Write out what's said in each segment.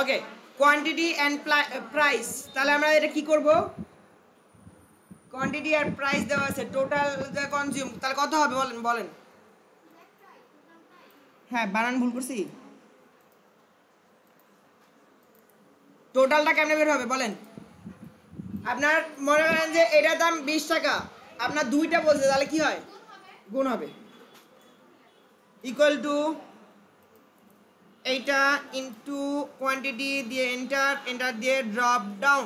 Okay, quantity and price. তাহলে আমরা এটা কি করব? কোয়ান্টিটি আর প্রাইস দেওয়া আছে, টোটাল দ্য কনজিউম, তাহলে কত হবে বলেন বলেন। হ্যাঁ, বানান ভুল করছি। টোটালটা কেমনে বের হবে বলেন? আপনার মনে করেন যে এটার দাম 20 টাকা, আপনার দুইটা বলছে, তাহলে কি হয়? গুণ হবে। ইকুয়াল টু এইটা ইনটু কোয়ান্টিটি দিয়ে এন্টার দিয়ে ড্রপ ডাউন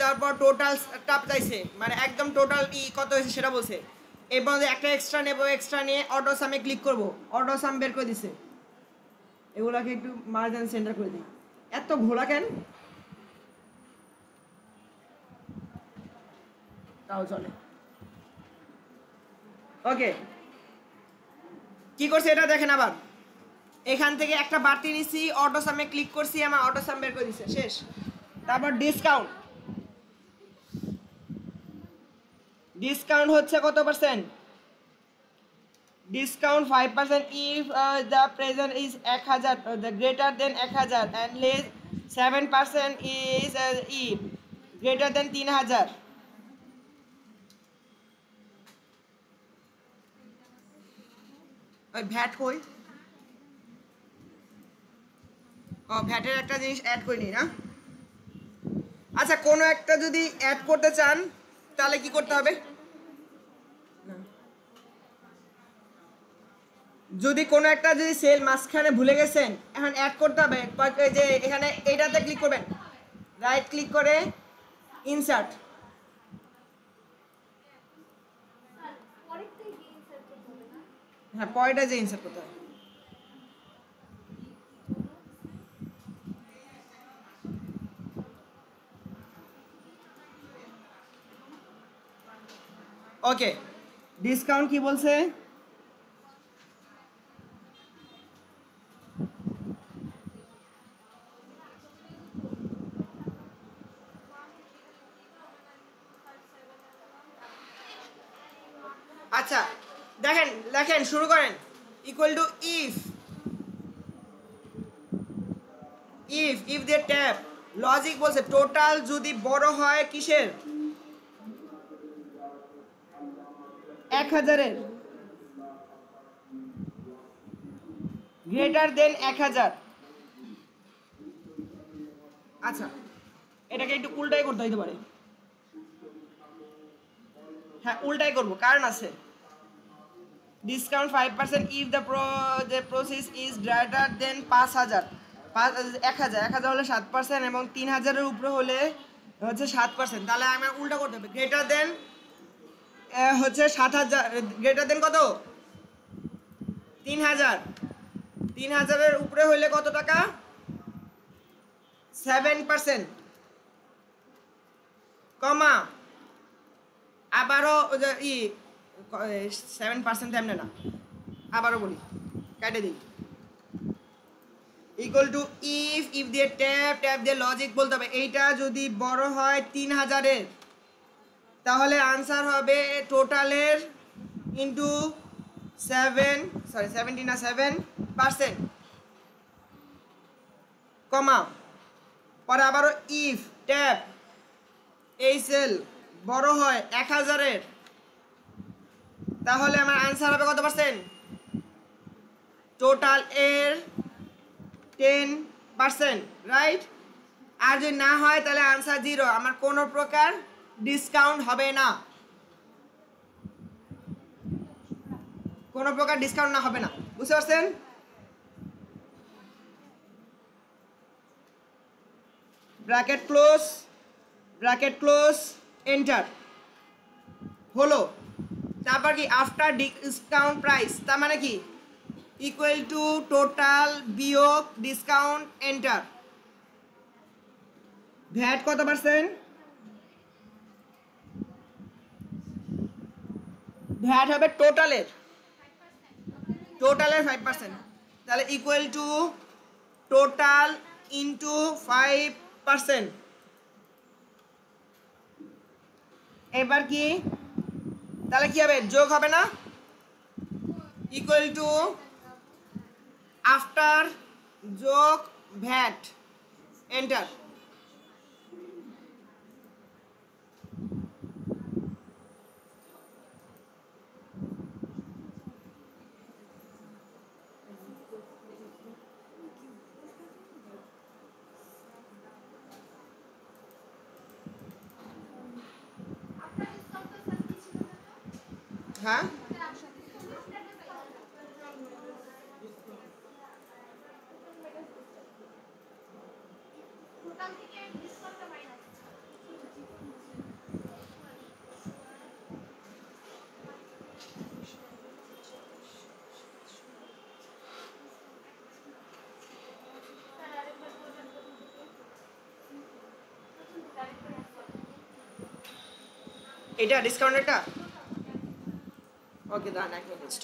দেওয়ার পর টোটাল টাপ চাইছে, মানে একদম টোটাল কত হয়েছে সেটা বলছে। এরপর একটা এক্সট্রা নেব, এক্সট্রা নিয়ে অটো সামে ক্লিক করব, অটো সাম বের করে দিছে। এগুলাকে একটু মার্জিন সেন্টার করে দিই। এত ঘোলা কেন? তাও চলে। ওকে, কি করছে এটা দেখেন। আবার এখান থেকে একটা বাড়তি নিছি, অটো সামে ক্লিক করছি, আমার অটো সাম বের করে দিছে, শেষ। তারপর ডিসকাউন্ট হচ্ছে কত percent? Discount 5% if the present is 1000, the greater than 1000 and less 7% is if greater than 3000। ওই ভ্যাট কই? ও, ভ্যাটের একটা জিনিস অ্যাড করে নিই না। আচ্ছা, কোনো একটা যদি অ্যাড করতে চান তাহলে কি করতে হবে? যদি কোনো একটা যদি সেল মাঝখানে ভুলে গেছেন, এখন অ্যাড করতে হবে, যে এখানে এইটাতে ক্লিক করবেন, রাইট ক্লিক করে ইনসার্ট। হ্যাঁ, পরেরটা যে ইনসার্ট করতে হবে। ওকে, ডিসকাউন্ট কি বলছে? আচ্ছা দেখেন, লেখেন, শুরু করেন। ইকুয়াল টু ইফ দিয়ে ট্যাব লজিক বলছে টোটাল যদি বড় হয় কিসের? 1000-এর, গ্রেটার দেন 1000। আচ্ছা, এটাকে একটু উল্টাই করতে হইতে পারে। হ্যাঁ, উল্টাই করবো, কারণ আছে। Discount 5% if the process is greater than 5000। 1000 হলে 7% এবং 3000-এর উপরে হলে হচ্ছে 7%। তাহলে আমার উল্টা করতে হবে, গ্রেটার দেন হচ্ছে 7000, গ্রেটার দেন কত? 3000। 3000-এর উপরে হইলে কত টাকা? 7%, কমা আবারও 7% এমনি না, আবারও বলি, কেটে দিই। ইকুয়াল টু ইফ দিয়ে ট্যাব দিয়ে লজিক বলতে হবে এইটা যদি বড় হয় 3000-এর, তাহলে আনসার হবে টোটালের ইন্টু 7%, কমা পরে আবারও ইফ ট্যাব এই সেল বড় হয় 1000-এর, তাহলে আমার আনসার হবে কত পার্সেন্ট? টোটাল এর 10%, রাইট? আর যদি না হয় তাহলে আনসার 0, আমার কোনো প্রকার ডিসকাউন্ট হবে না, কোনো প্রকার ডিসকাউন্ট না হবে না। বুঝতে পারছেন? ব্র্যাকেট ক্লোজ এন্টার হলো। তারপর কি আফটার ডিসকাউন্ট প্রাইস, তার মানে কি ইকুয়াল টু টোটাল বিয়োগ ডিসকাউন্ট এন্টার। ভ্যাট কত পার্সেন্ট? ভ্যাট হবে টোটালের 5%, তাহলে ইকুয়াল টু টোটাল ইন্টু 5%। এবার কি তাহলে কি হবে? যোগ হবে না? ইকুয়াল টু আফটার যোগ ভ্যাট এন্টার। হ্যাঁ এটা ডিসকাউন্টেরটা। ওকে দাঁড়ান এক মিনিট স্টপ।